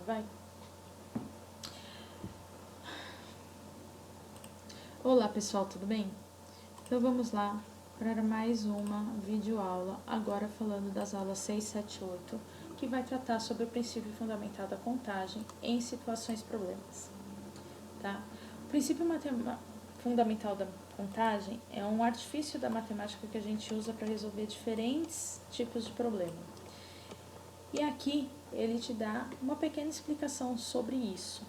Vai. Olá pessoal, tudo bem? Então vamos lá para mais uma videoaula, agora falando das aulas 6, 7 e 8, que vai tratar sobre o princípio fundamental da contagem em situações problemas. Tá? O princípio fundamental da contagem é um artifício da matemática que a gente usa para resolver diferentes tipos de problema. E aqui ele te dá uma pequena explicação sobre isso.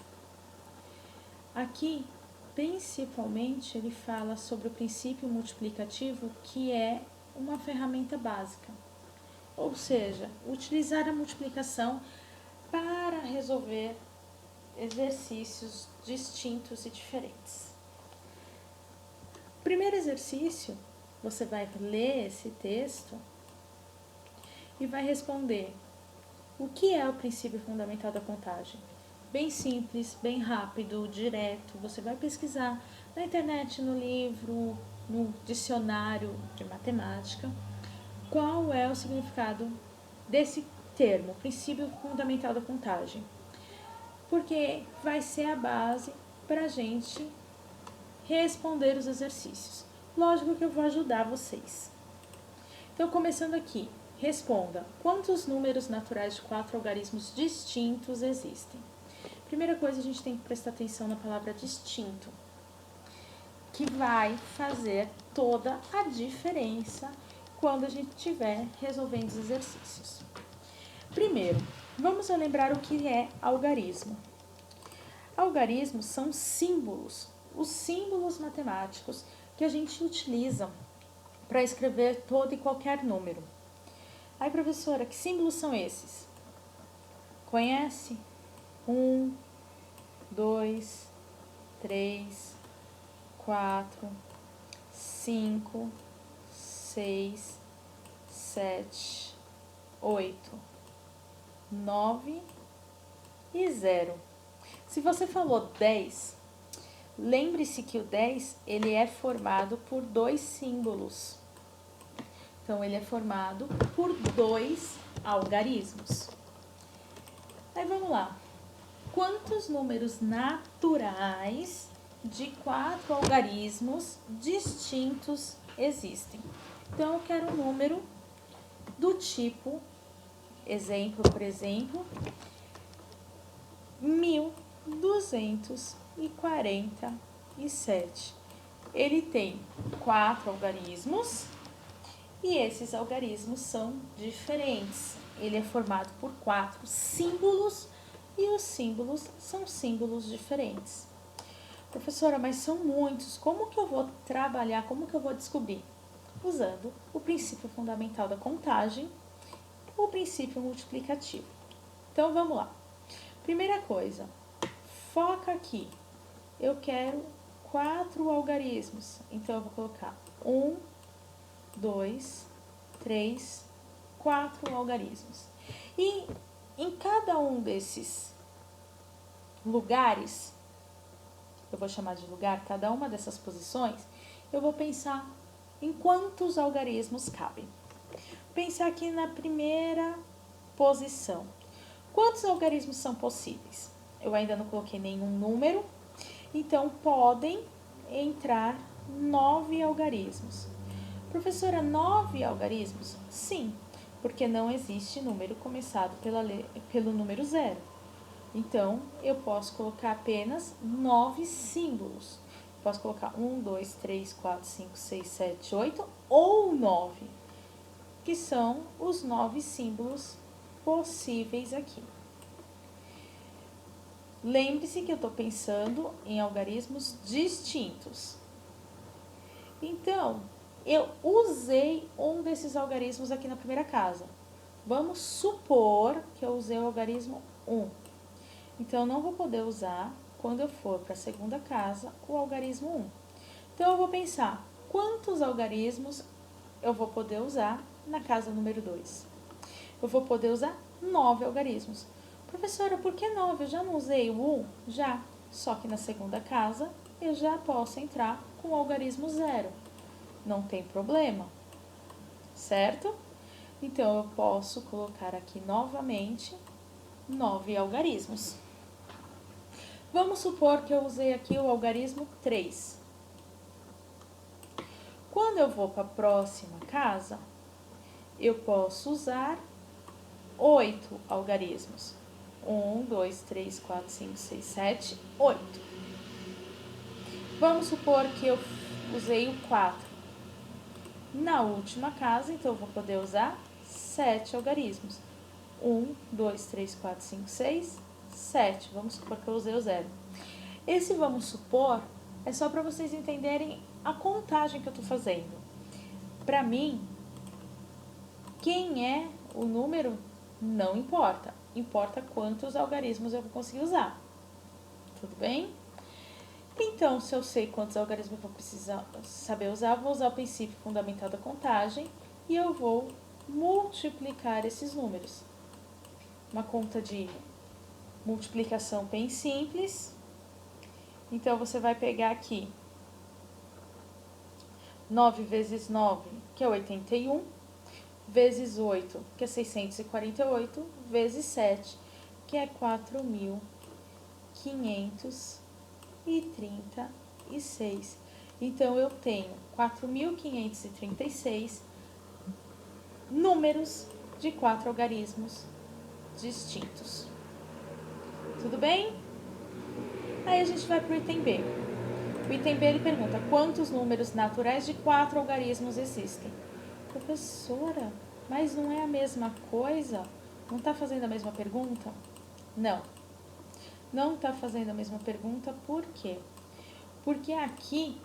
Aqui, principalmente, ele fala sobre o princípio multiplicativo, que é uma ferramenta básica. Ou seja, utilizar a multiplicação para resolver exercícios distintos e diferentes. Primeiro exercício, você vai ler esse texto e vai responder: o que é o princípio fundamental da contagem? Bem simples, bem rápido, direto. Você vai pesquisar na internet, no livro, no dicionário de matemática, qual é o significado desse termo, princípio fundamental da contagem. Porque vai ser a base para a gente responder os exercícios. Lógico que eu vou ajudar vocês. Então, começando aqui, responda: quantos números naturais de 4 algarismos distintos existem? Primeira coisa, a gente tem que prestar atenção na palavra distinto, que vai fazer toda a diferença quando a gente estiver resolvendo os exercícios. Primeiro, vamos lembrar o que é algarismo. Algarismos são símbolos, os símbolos matemáticos que a gente utiliza para escrever todo e qualquer número. Aí, professora, que símbolos são esses? Conhece? 1, 2, 3, 4, 5, 6, 7, 8, 9 e 0. Se você falou 10, lembre-se que o 10 ele é formado por dois símbolos. Então, ele é formado por dois algarismos. Aí, vamos lá. Quantos números naturais de 4 algarismos distintos existem? Então, eu quero um número do tipo, por exemplo, 1247. Ele tem 4 algarismos e esses algarismos são diferentes. Ele é formado por 4 símbolos e os símbolos são símbolos diferentes. Professora, mas são muitos. Como que eu vou trabalhar? Como que eu vou descobrir? Usando o princípio fundamental da contagem, o princípio multiplicativo. Então, vamos lá. Primeira coisa, foca aqui. Eu quero 4 algarismos. Então, eu vou colocar 1, 2, 3, 4 algarismos. E em cada um desses lugares, eu vou chamar de lugar, cada uma dessas posições, eu vou pensar em quantos algarismos cabem. Pensar aqui na primeira posição. Quantos algarismos são possíveis? Eu ainda não coloquei nenhum número, então podem entrar 9 algarismos. Professora, 9 algarismos? Sim, porque não existe número começado pelo número 0. Então, eu posso colocar apenas 9 símbolos. Posso colocar 1, 2, 3, 4, 5, 6, 7, 8 ou 9, que são os 9 símbolos possíveis aqui. Lembre-se que eu estou pensando em algarismos distintos. Então, eu usei um desses algarismos aqui na primeira casa. Vamos supor que eu usei o algarismo 1. Então, eu não vou poder usar, quando eu for para a segunda casa, o algarismo 1. Então, eu vou pensar quantos algarismos eu vou poder usar na casa número 2. Eu vou poder usar 9 algarismos. Professora, por que 9? Eu já não usei o 1? Já. Só que na segunda casa, eu já posso entrar com o algarismo 0. Não tem problema, certo? Então, eu posso colocar aqui novamente 9 algarismos. Vamos supor que eu usei aqui o algarismo 3. Quando eu vou para a próxima casa, eu posso usar 8 algarismos. 1, 2, 3, 4, 5, 6, 7, 8. Vamos supor que eu usei o 4. Na última casa, então, eu vou poder usar 7 algarismos. 1, 2, 3, 4, 5, 6, 7. Vamos supor que eu usei o 0. Esse vamos supor é só para vocês entenderem a contagem que eu estou fazendo. Para mim, quem é o número não importa. Importa quantos algarismos eu vou conseguir usar. Tudo bem? Então, se eu sei quantos algarismos eu vou precisar saber usar, vou usar o princípio fundamental da contagem e eu vou multiplicar esses números. Uma conta de multiplicação bem simples. Então, você vai pegar aqui 9 vezes 9, que é 81, vezes 8, que é 648, vezes 7, que é 4.536. Então, eu tenho 4.536 números de 4 algarismos distintos. Tudo bem? Aí a gente vai para o item B. O item B ele pergunta: quantos números naturais de 4 algarismos existem? Professora, mas não é a mesma coisa? Não está fazendo a mesma pergunta? Não. Não está fazendo a mesma pergunta, por quê? Porque aqui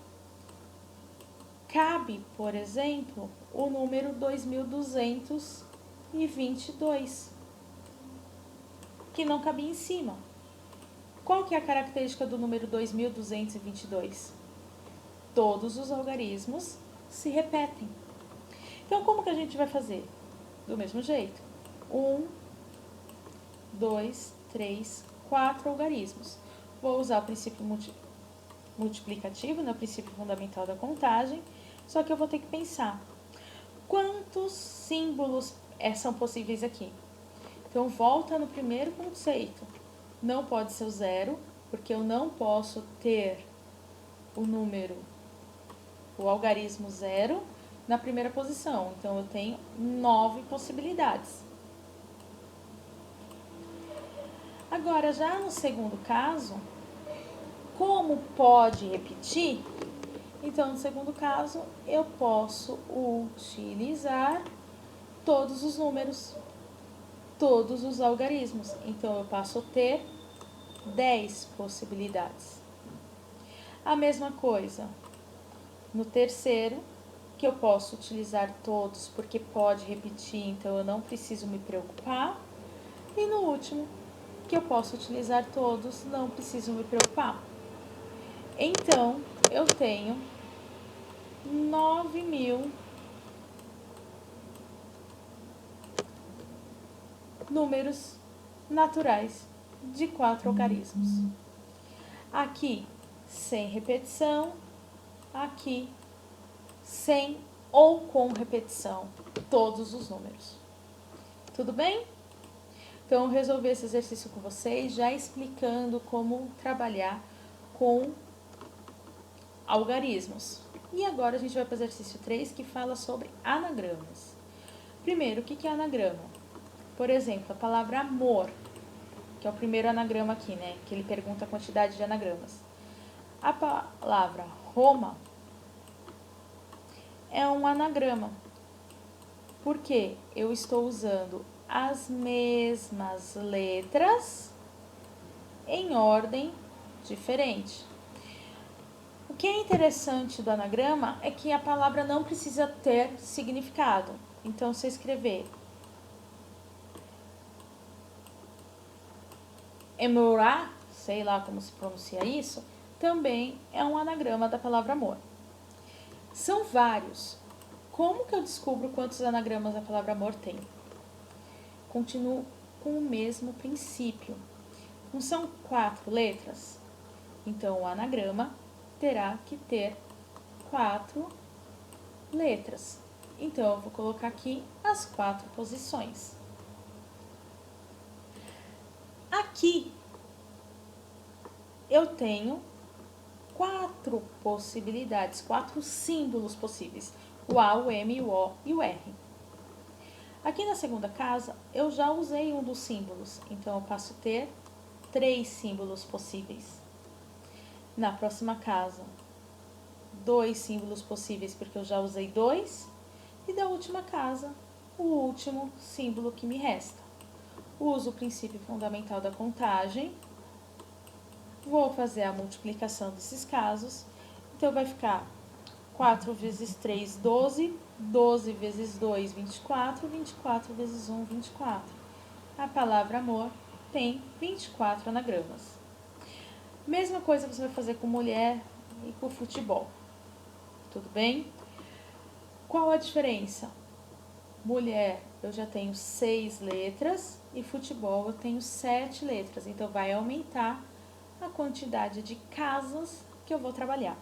cabe, por exemplo, o número 2222, que não cabia em cima. Qual que é a característica do número 2222? Todos os algarismos se repetem. Então, como que a gente vai fazer? Do mesmo jeito. 1, 2, 3, 4 algarismos. Vou usar o princípio multiplicativo, o princípio fundamental da contagem, só que eu vou ter que pensar quantos símbolos são possíveis aqui. Então, volta no primeiro conceito. Não pode ser o 0, porque eu não posso ter o algarismo 0 na primeira posição. Então, eu tenho 9 possibilidades. Agora, já no segundo caso, como pode repetir, então, no segundo caso, eu posso utilizar todos os números, todos os algarismos. Então, eu passo a ter 10 possibilidades. A mesma coisa no terceiro, que eu posso utilizar todos porque pode repetir, então eu não preciso me preocupar. E no último, que eu posso utilizar todos, não preciso me preocupar. Então, eu tenho 9.000 números naturais de 4 algarismos. Aqui, sem repetição, aqui, sem ou com repetição, todos os números. Tudo bem? Então, eu resolvi esse exercício com vocês, já explicando como trabalhar com algarismos. E agora a gente vai para o exercício 3, que fala sobre anagramas. Primeiro, o que é anagrama? Por exemplo, a palavra amor, que é o primeiro anagrama aqui, né? Que ele pergunta a quantidade de anagramas. A palavra Roma é um anagrama, porque eu estou usando as mesmas letras em ordem diferente. O que é interessante do anagrama é que a palavra não precisa ter significado. Então, se eu escrever Emorá, sei lá como se pronuncia isso, também é um anagrama da palavra amor. São vários. Como que eu descubro quantos anagramas a palavra amor tem? Continuo com o mesmo princípio. Não são 4 letras? Então, o anagrama terá que ter 4 letras. Então, eu vou colocar aqui as 4 posições. Aqui eu tenho 4 possibilidades, 4 símbolos possíveis. O A, o M, o O e o R. Aqui na segunda casa, eu já usei um dos símbolos, então eu passo a ter 3 símbolos possíveis. Na próxima casa, 2 símbolos possíveis, porque eu já usei 2. E da última casa, o último símbolo que me resta. Uso o princípio fundamental da contagem. Vou fazer a multiplicação desses casos. Então, vai ficar 4 vezes 3, 12. 12 vezes 2, 24. 24 vezes 1, 24. A palavra amor tem 24 anagramas. Mesma coisa você vai fazer com mulher e com futebol. Tudo bem? Qual a diferença? Mulher, eu já tenho 6 letras e futebol eu tenho 7 letras. Então, vai aumentar a quantidade de casas que eu vou trabalhar.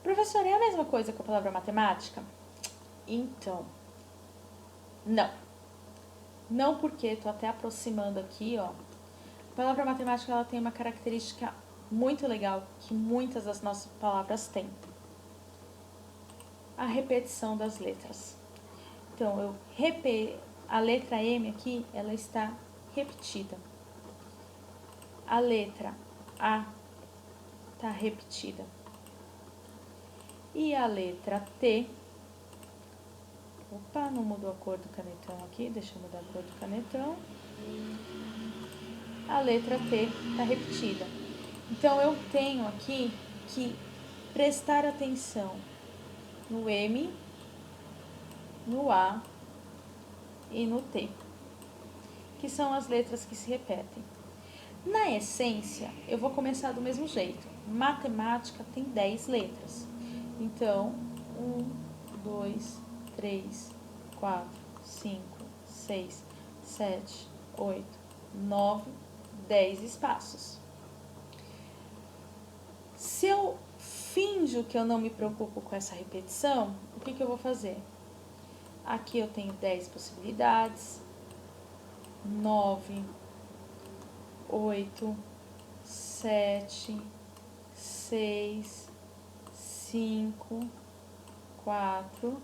Professora, é a mesma coisa com a palavra matemática? Então, não. Não, porque estou até aproximando aqui, ó. A palavra matemática, ela tem uma característica muito legal que muitas das nossas palavras têm. A repetição das letras. Então, a letra M aqui, ela está repetida. A letra A está repetida. E a letra T... Opa, não mudou a cor do canetão aqui. Deixa eu mudar a cor do canetão. A letra T está repetida. Então, eu tenho aqui que prestar atenção no M, no A e no T, que são as letras que se repetem. Na essência, eu vou começar do mesmo jeito. Matemática tem 10 letras. Então, 1, 2, 3, 4, 5, 6, 7, 8, 9, 10 espaços. Se eu finjo que eu não me preocupo com essa repetição, o que eu vou fazer? Aqui eu tenho 10 possibilidades. 9, 8, 7, 6, 5, 4,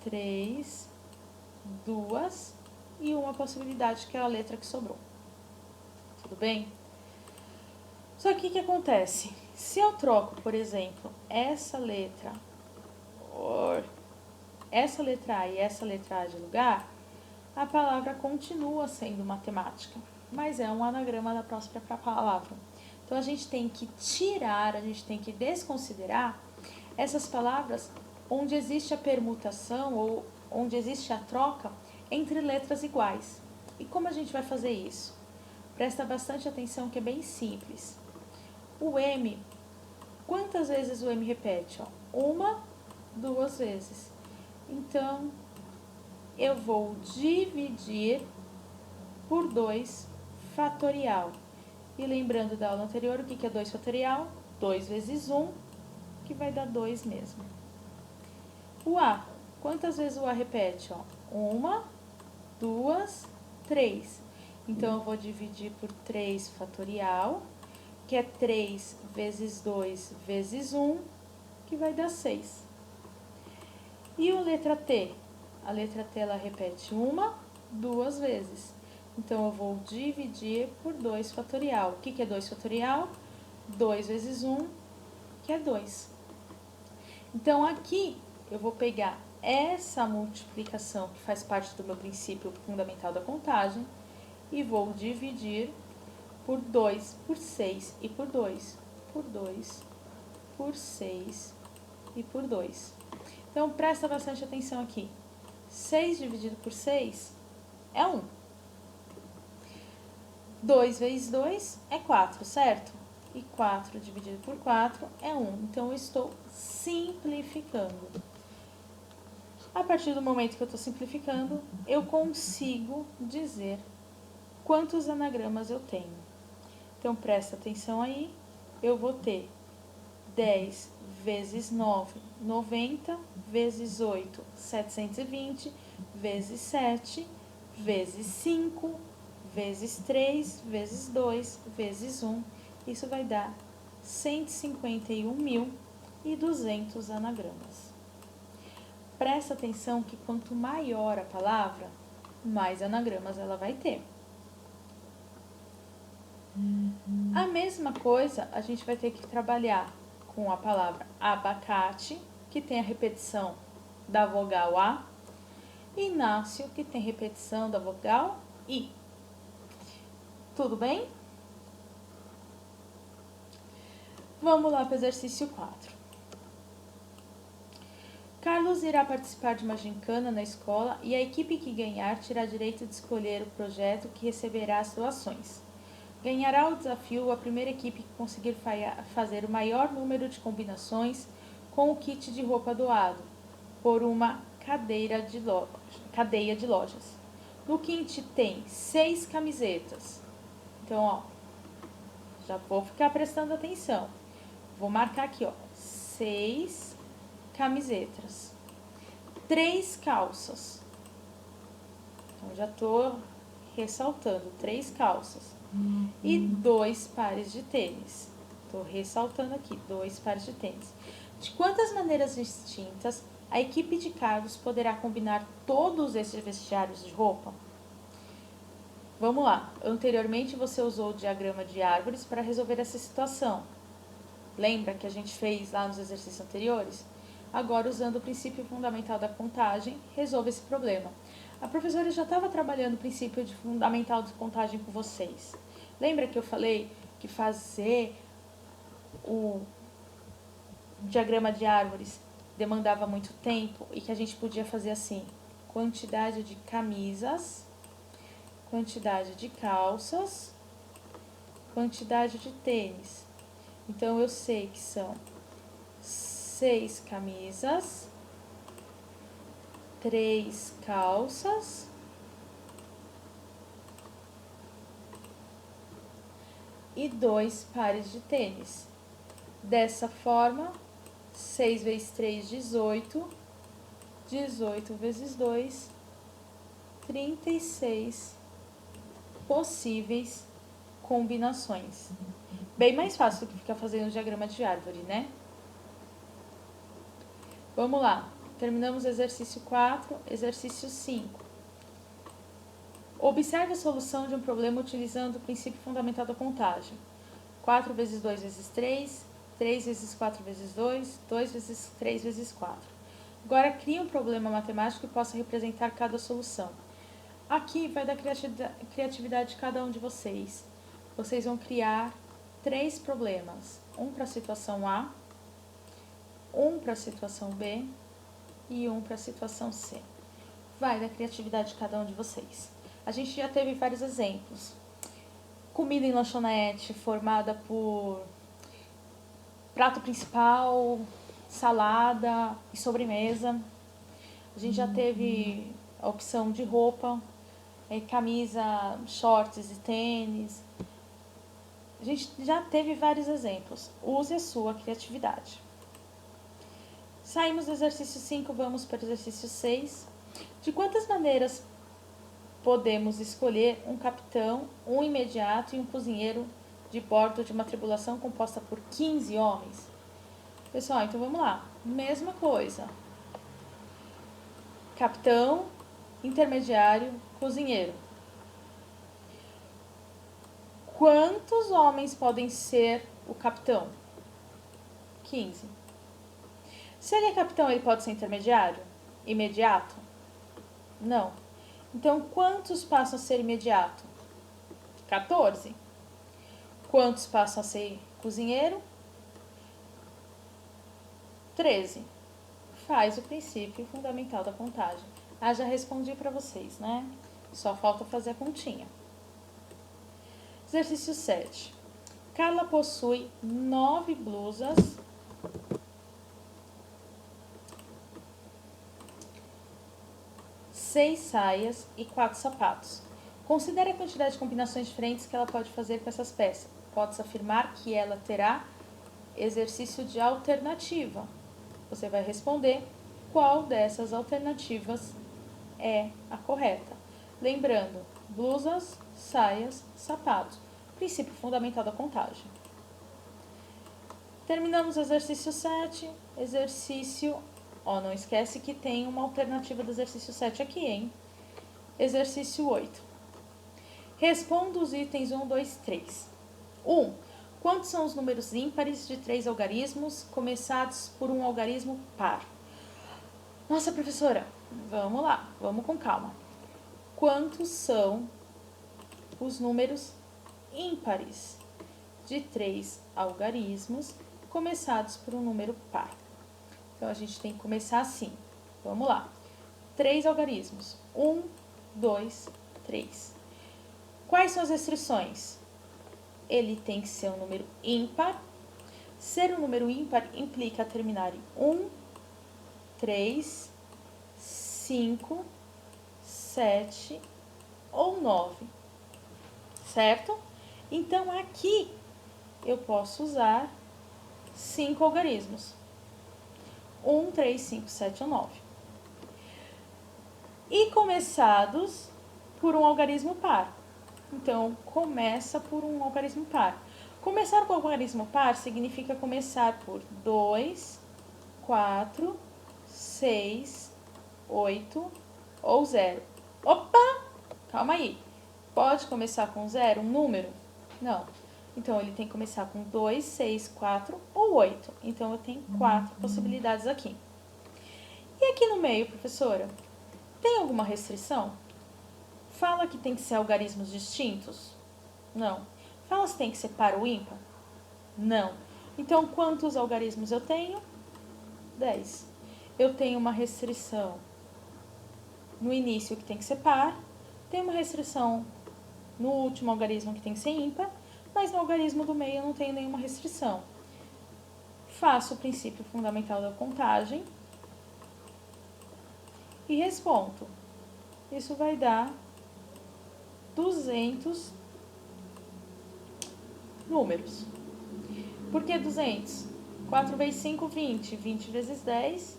3, 2 e uma possibilidade que é a letra que sobrou. Tudo bem? Só que o que acontece? Se eu troco, por exemplo, essa letra A e essa letra A de lugar, a palavra continua sendo matemática, mas é um anagrama da própria palavra. Então, a gente tem que tirar, a gente tem que desconsiderar essas palavras onde existe a permutação ou onde existe a troca entre letras iguais. E como a gente vai fazer isso? Presta bastante atenção que é bem simples. O M, quantas vezes o M repete? 1, 2 vezes. Então, eu vou dividir por 2 fatorial. E lembrando da aula anterior, o que é 2 fatorial? 2 vezes 1, que vai dar 2 mesmo. O A, quantas vezes o A repete? 1, 2, 3. Então, eu vou dividir por 3 fatorial, que é 3 vezes 2 vezes 1, que vai dar 6. E a letra T? A letra T, ela repete 1, 2 vezes. Então, eu vou dividir por 2 fatorial. O que é 2 fatorial? 2 vezes 1, que é 2. Então, aqui, eu vou pegar essa multiplicação, que faz parte do meu princípio fundamental da contagem, e vou dividir por 2, por 6 e por 2. Por 2, por 6 e por 2. Então, presta bastante atenção aqui. 6 dividido por 6 é 1. 2 vezes 2 é 4, certo? E 4 dividido por 4 é 1. Então, eu estou simplificando. A partir do momento que eu estou simplificando, eu consigo dizer quantos anagramas eu tenho. Então, presta atenção aí. Eu vou ter 10 vezes 9, 90, vezes 8, 720, vezes 7, vezes 5, vezes 3, vezes 2, vezes 1. Isso vai dar 151.200 anagramas. Presta atenção que quanto maior a palavra, mais anagramas ela vai ter. A mesma coisa a gente vai ter que trabalhar com a palavra abacate, que tem a repetição da vogal A, e Inácio, que tem repetição da vogal I. Tudo bem? Vamos lá para o exercício 4. Carlos irá participar de uma gincana na escola e a equipe que ganhar terá direito de escolher o projeto que receberá as doações. Ganhará o desafio a primeira equipe que conseguir fazer o maior número de combinações com o kit de roupa doado por uma cadeia de lojas. No kit tem 6 camisetas. Então, ó, já vou ficar prestando atenção. Vou marcar aqui, ó, 6 camisetas, 3 calças. Então, já tô ressaltando 3 calças. E 2 pares de tênis. Tô ressaltando aqui, 2 pares de tênis. De quantas maneiras distintas a equipe de Carlos poderá combinar todos esses vestiários de roupa? Vamos lá. Anteriormente você usou o diagrama de árvores para resolver essa situação. Lembra que a gente fez lá nos exercícios anteriores? Agora, usando o princípio fundamental da contagem, resolva esse problema. A professora já estava trabalhando o princípio fundamental de contagem com vocês. Lembra que eu falei que fazer o diagrama de árvores demandava muito tempo e que a gente podia fazer assim: quantidade de camisas, quantidade de calças, quantidade de tênis. Então, eu sei que são 6 camisas, 3 calças e 2 pares de tênis. Dessa forma, 6 vezes 3, 18. 18 vezes 2, 36 possíveis combinações. Bem mais fácil do que ficar fazendo diagrama de árvore, né? Vamos lá. Terminamos o exercício 4, exercício 5. Observe a solução de um problema utilizando o princípio fundamental da contagem. 4 vezes 2 vezes 3, 3 vezes 4 vezes 2, 2 vezes 3 vezes 4. Agora, crie um problema matemático que possa representar cada solução. Aqui vai da criatividade de cada um de vocês. Vocês vão criar 3 problemas. Um para a situação A, um para a situação B e um para a situação C. Vai da criatividade de cada um de vocês. A gente já teve vários exemplos. Comida em lanchonete formada por prato principal, salada e sobremesa. A gente já teve a opção de roupa, camisa, shorts e tênis. A gente já teve vários exemplos. Use a sua criatividade. Saímos do exercício 5, vamos para o exercício 6. De quantas maneiras podemos escolher um capitão, um imediato e um cozinheiro de bordo de uma tripulação composta por 15 homens? Pessoal, então vamos lá. Mesma coisa. Capitão, intermediário, cozinheiro. Quantos homens podem ser o capitão? 15. Se ele é capitão, ele pode ser intermediário? Imediato? Não. Então, quantos passam a ser imediato? 14. Quantos passam a ser cozinheiro? 13. Faz o princípio fundamental da contagem. Ah, já respondi para vocês, né? Só falta fazer a continha. Exercício 7. Carla possui 9 blusas, 6 saias e 4 sapatos. Considere a quantidade de combinações diferentes que ela pode fazer com essas peças. Pode-se afirmar que ela terá exercício de alternativa. Você vai responder qual dessas alternativas é a correta. Lembrando, blusas, saias, sapatos. Princípio fundamental da contagem. Terminamos o exercício 7. Exercício... Ó, não esquece que tem uma alternativa do exercício 7 aqui, hein? Exercício 8. Responda os itens 1, 2, 3. 1. Quantos são os números ímpares de 3 algarismos começados por um algarismo par? Nossa, professora, vamos lá, vamos com calma. Quantos são os números ímpares de 3 algarismos começados por um número par? Então, a gente tem que começar assim. Vamos lá. 3 algarismos. 1, 2, 3. Quais são as restrições? Ele tem que ser um número ímpar. Ser um número ímpar implica terminar em 1, 3, 5, 7 ou 9. Certo? Então, aqui eu posso usar 5 algarismos. 1, 3, 5, 7 ou 9. E começados por um algarismo par. Então, começa por um algarismo par. Começar com algarismo par significa começar por 2, 4, 6, 8 ou 0. Opa! Calma aí. Pode começar com 0, um número? Não. Então, ele tem que começar com 2, 6, 4 ou 8. Então, eu tenho 4 possibilidades aqui. E aqui no meio, professora, tem alguma restrição? Fala que tem que ser algarismos distintos? Não. Fala se tem que ser par ou ímpar? Não. Então, quantos algarismos eu tenho? 10. Eu tenho uma restrição no início que tem que ser par, tem uma restrição no último algarismo que tem que ser ímpar, mas no algarismo do meio eu não tenho nenhuma restrição. Faço o princípio fundamental da contagem e respondo. Isso vai dar 200 números. Por que 200? 4 vezes 5, 20. 20 vezes 10,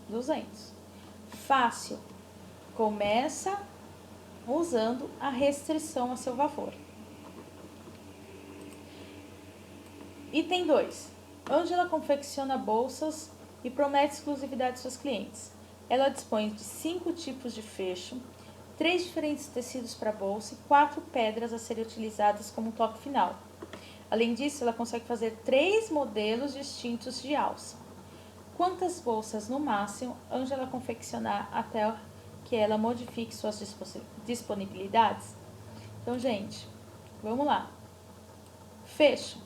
200. Fácil. Começa usando a restrição a seu favor. Item 2. Ângela confecciona bolsas e promete exclusividade aos seus clientes. Ela dispõe de 5 tipos de fecho, 3 diferentes tecidos para bolsa e 4 pedras a serem utilizadas como toque final. Além disso, ela consegue fazer 3 modelos distintos de alça. Quantas bolsas, no máximo, Ângela confeccionar até que ela modifique suas disponibilidades? Então, gente, vamos lá. Fecho.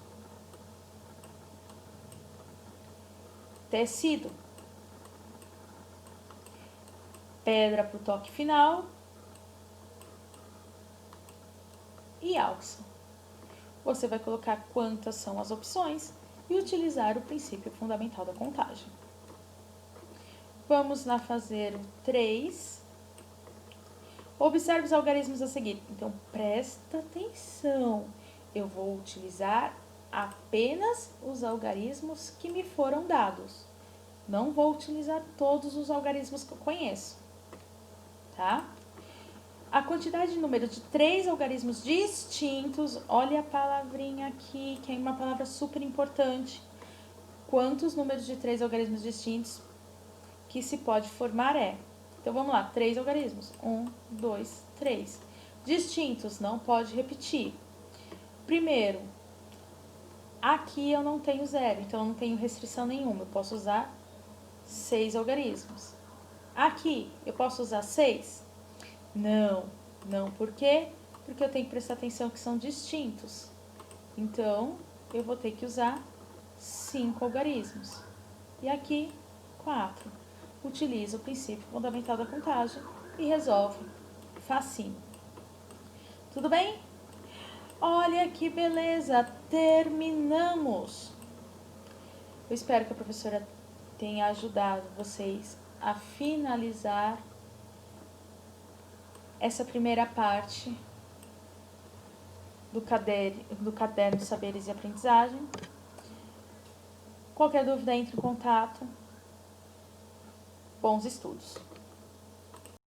Tecido. Pedra para o toque final. E alça. Você vai colocar quantas são as opções e utilizar o princípio fundamental da contagem. Vamos lá fazer o 3. Observe os algarismos a seguir. Então, presta atenção. Eu vou utilizar apenas os algarismos que me foram dados. Não vou utilizar todos os algarismos que eu conheço. Tá? A quantidade de número de 3 algarismos distintos, olha a palavrinha aqui, que é uma palavra super importante. Quantos números de 3 algarismos distintos que se pode formar é? Então, vamos lá, 3 algarismos. 1, 2, 3. Distintos, não pode repetir. Primeiro, aqui eu não tenho 0, então eu não tenho restrição nenhuma. Eu posso usar 6 algarismos. Aqui, eu posso usar 6? Não. Não, por quê? Porque eu tenho que prestar atenção que são distintos. Então, eu vou ter que usar 5 algarismos. E aqui, 4. Utiliza o princípio fundamental da contagem e resolve facinho. Tudo bem? Olha que beleza! Terminamos! Eu espero que a professora tenha ajudado vocês a finalizar essa primeira parte do caderno Saberes e Aprendizagem. Qualquer dúvida, entre em contato. Bons estudos!